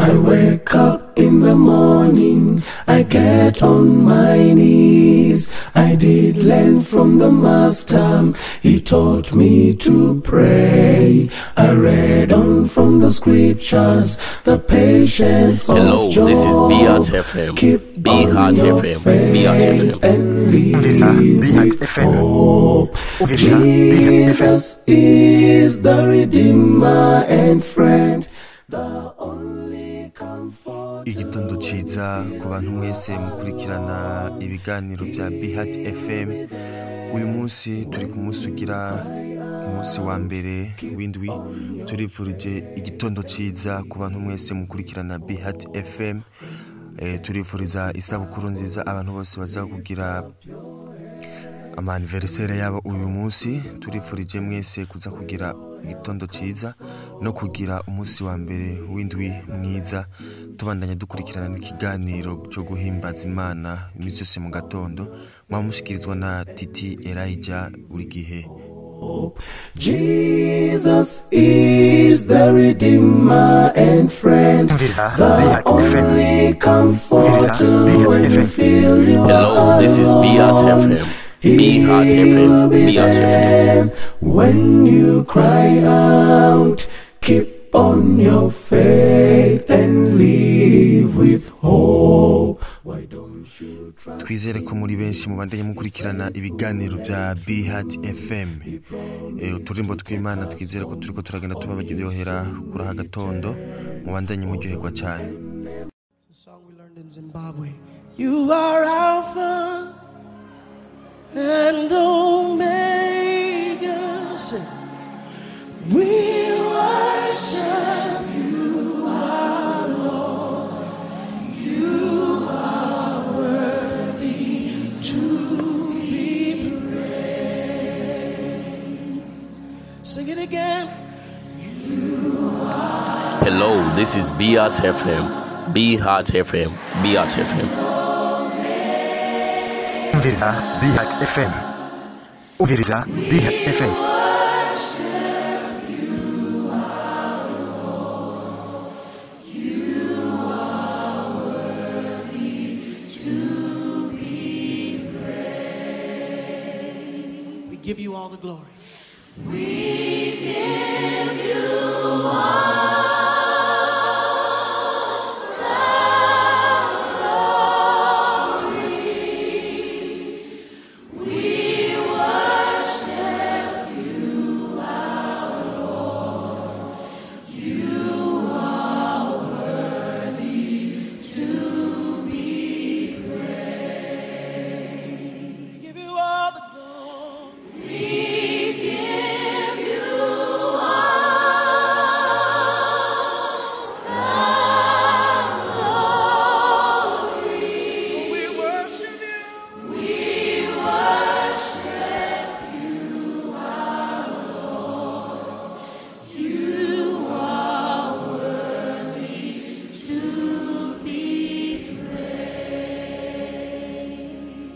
I wake up in the morning, I get on my knees. I did learn from the master, he taught me to pray. I read on from the scriptures, the patience of Job. This is BHFM. Keep BHFM. BHFM. And live with hope. Jesus is the Redeemer and friend, the only comfort. Igitondo ciza ku bantu mwese mukurikirana ibiganiro bya Bihat FM. Uyu munsi turi ku munsi ugira umunsi wa mbere w'indwi. Turifurije igitondo ciza ku bantu mwese mukurikirana Bihat FM. Turifuriza isabukuru nziza abantu bose bazakugira amaniversary yabo uyu munsi. Turifurije mwese kuza kugira igitondo ciza no kugira umunsi wa mbere w'indwi mwiza. Tubandanya dukurikirana n'ikiganiro cyo guhimbaza Imana iminsi yose mu gatondo, mwamushikirizwa na Titi Elijah buri gihe. Jesus is the Redeemer and friend, the only comforter when you feel you are Hello, this is BHFM. BHFM. BHFM. When you cry out, keep on your faith and live with hope. Why don't you try? Twizere ko muri benshi mubandanye mukurikirana ibiganiro bya Bihat FM. Uturimbo tw'Imana twizere ko turiko turagenda tubabagiyohera kuri zagatondo, mubandanye muryoherwa cyane. It's a song we learned in Zimbabwe. You are Alpha and Omega. Sing. We worship you, our Lord. You are worthy to be praised. Sing it again. Hello, this is BHFM. BHFM. BHFM. Uviriza Bihat FM. Uviriza Bihat FM. We give you all the glory. We give you all the glory. We worship you, our Lord. You are worthy to be praised. We give you all the glory. We give you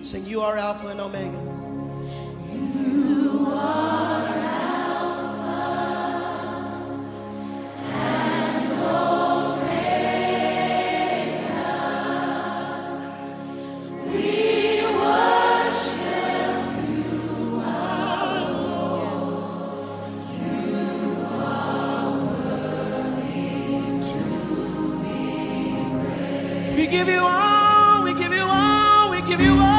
Sing, you are Alpha and Omega. You are Alpha and Omega. We worship you, our Lord. You are worthy to be praised. We give you all, we give you all, we give you all.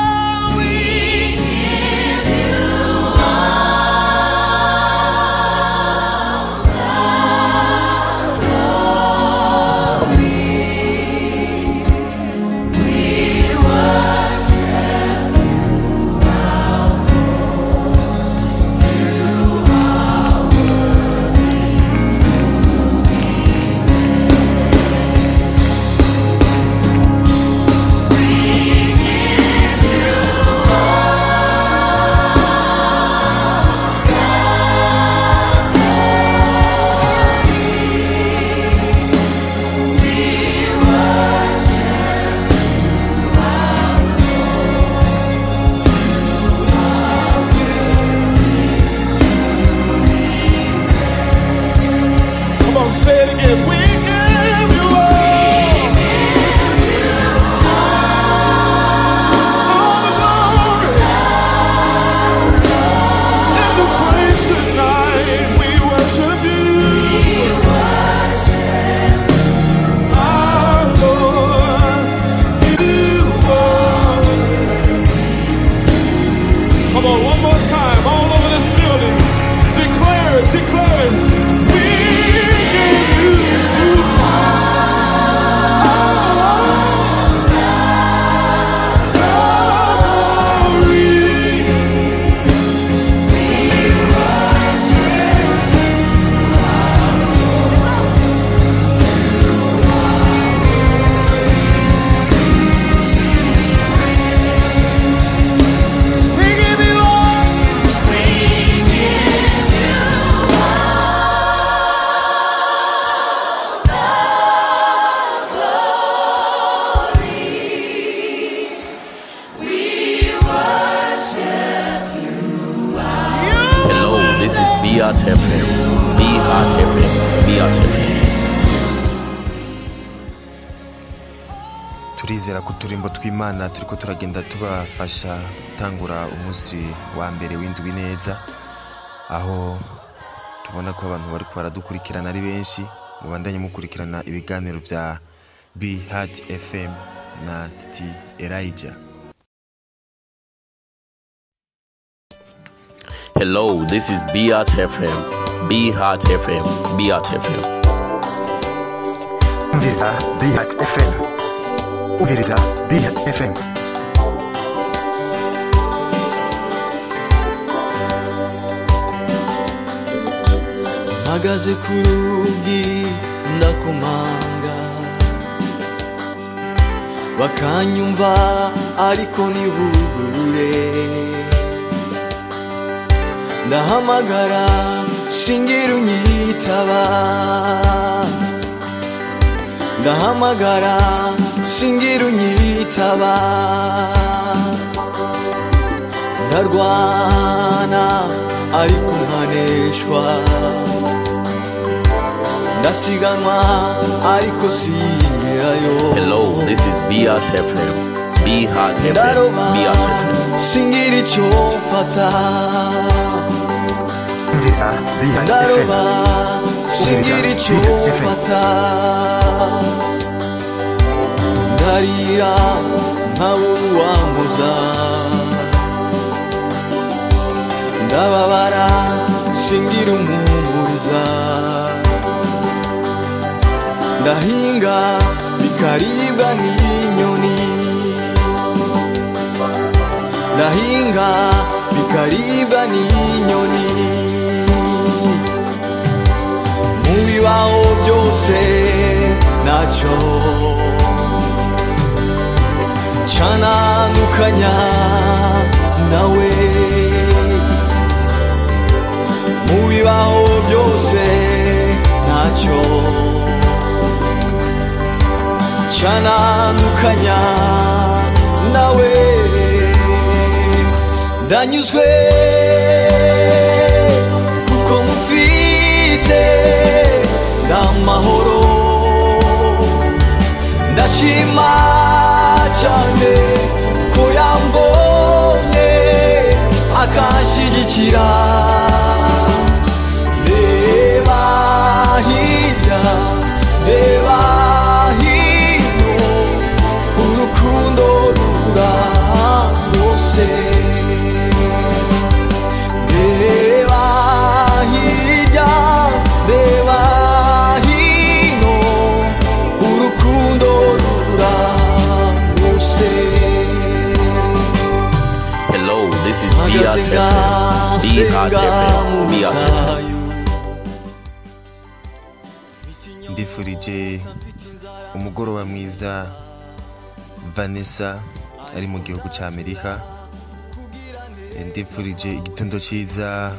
Say it again. We give you all. ndizera ko turimbo tw'Imana turiko turagenda tubafasha gutangura umunsi wa mbere w'indwi neza, aho tubona ko abantu bariko baradukurikirana ari benshi. Mubandanye mukurikirana ibiganiro vya Heart FM na Titi Elijah. Hello, this is Heart FM. Heart FM. Heart FM. Umviriza Heart FM. Umviriza Heart FM. Mpagaze ku rugi ndakomanga, bakanyumva ariko ntibugurure. Ndahamagara singira unyitaba, ndahamagara singira unyitaba. Ndarwana ariko nkaneshwa, ndasiganwa ariko singerayo. Hello, this is Heart FM. Heart FM. Heart FM. Singira icyo mfata, Umviriza ndaroba Heart FM. singira icyo mfata. Ndarira nkabura uwambuza, ndababara singira umumpuriza. Ndahinga bikaribwa n'inyoni, ndahinga bikaribwa n'inyoni. Mu bibaho byose ntacyo canandukanya nawe. Mu bibaho byose ntacyo canandukanya nawe. Ndanyuzwe kuko mufite, ndamahoro. Ndashima cyane ko yambonye akanshyigikira. Reba hirya, reba hino, urukundo rurangose. Reba hirya, reba hino, urukundo rurangose. Hello, this is Heart FM. Heart FM. Heart FM. Ndifurije umugoroba mwiza Vanessa ari mu gihugu ca Amerika. Ndifurije igitondo ciza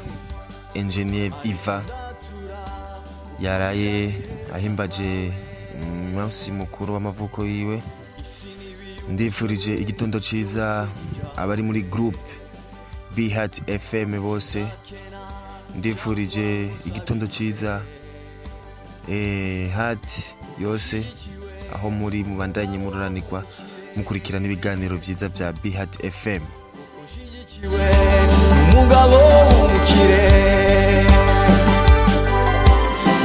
Engineer Iva yaraye ahimbaje umunsi mukuru w'amavuko yiwe. Ndifurije igitondo ciza abari muri group Heart FM bose. Ndifurije igitondo ciza Heart yose aho muri mubandanye mururanirwa mukurikirana ibiganiro vyiza vya Heart FM. Umugabo w'umukire,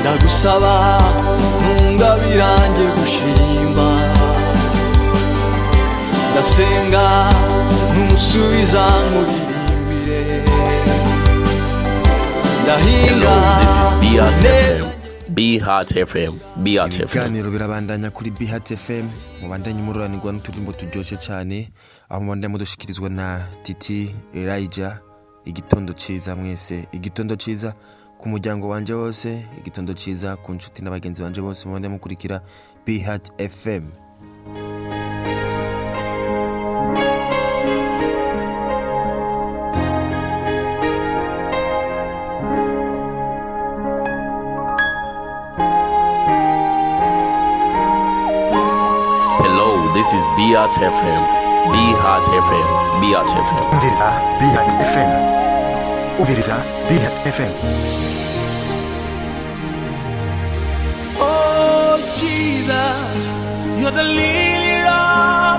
ndagusaba ntungabirange gushimba. Ndasenga ntusubiza nkuririmbire. Ndahinga Hello, this is Heart FM. Heart FM. Heart FM. Ibiganiro birabandanya kuri Heart FM. Mubandanye mururanirwa n'uturimbo turyoshe cyane, aho mubandanye mudushikirizwa na Titi Elijah. Igitondo ciza mwese, igitondo ciza ku muryango wanje wose, igitondo ciza ku nshuti n'abagenzi banje bose mubandanye mukurikira Heart FM. This is Heart FM. Heart FM. Heart FM. Umviriza Heart FM. Umviriza Heart FM. Oh Jesus, you're the lily of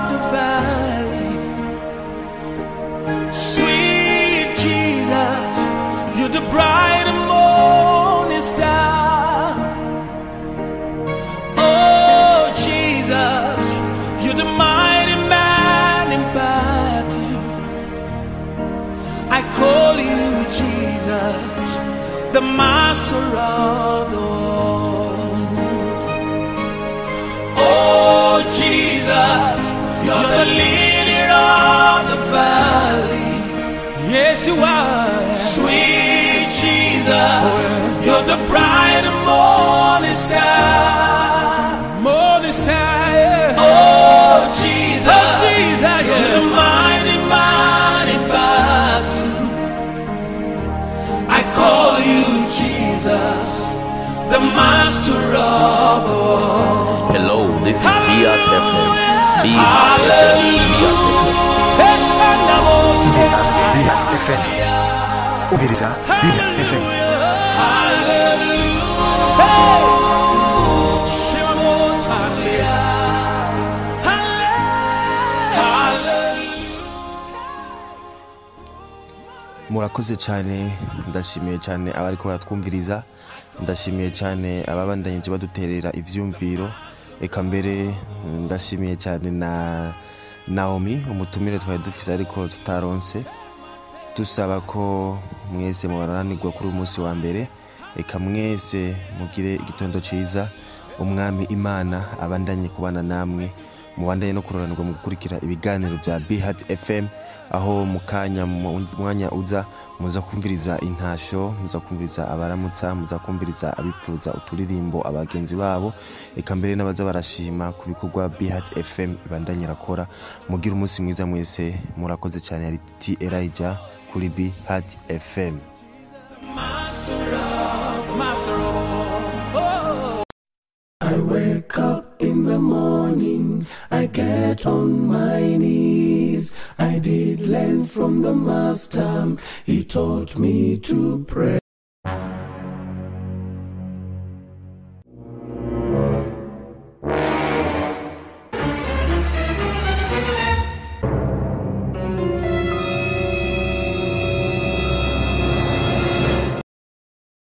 the mighty man in battle. I call you Jesus, the master of the world. Oh Jesus, you're the lily of the valley. Yes, you are. Sweet Jesus, you're the bright and morning star. Morning star, yeah. Oh Jesus, yeah. You're the mighty man in battle. I call you Jesus, the master of the world. Hello, this is Biat FM. Biat FM. Biat FM. Ubiriza Biat FM. murakoze cyane, ndashimiye cyane abari ko baratwumviriza, ndashimiye cyane ababandanyije baduterera ivyumviro, eka mbere ndashimiye cyane na Naomi umutumire twari dufise ariko tutaronse, dusaba ko mwese mubaranirwa kuri umunsi wa mbere, eka mwese mugire igitondo ciza, umwami Imana abandanye kubana namwe, mubandanye no kuroranirwa mu gukurikira ibiganiro bya Bihat FM, aho mukanya mu mwanya uza muza kumviriza intasho, muza kumviriza abaramutsa, muza kumviriza abipfuza uturirimbo abagenzi babo, eka mbere n'abaza barashima ku bikorwa Bihat FM ibandanye rakora. Mugira umunsi mwiza mwese, murakoze cyane. Ari Titi Elijah kuri Bihat FM. I wake up in the morning, I get on my knees. I did learn from the master, he taught me to pray.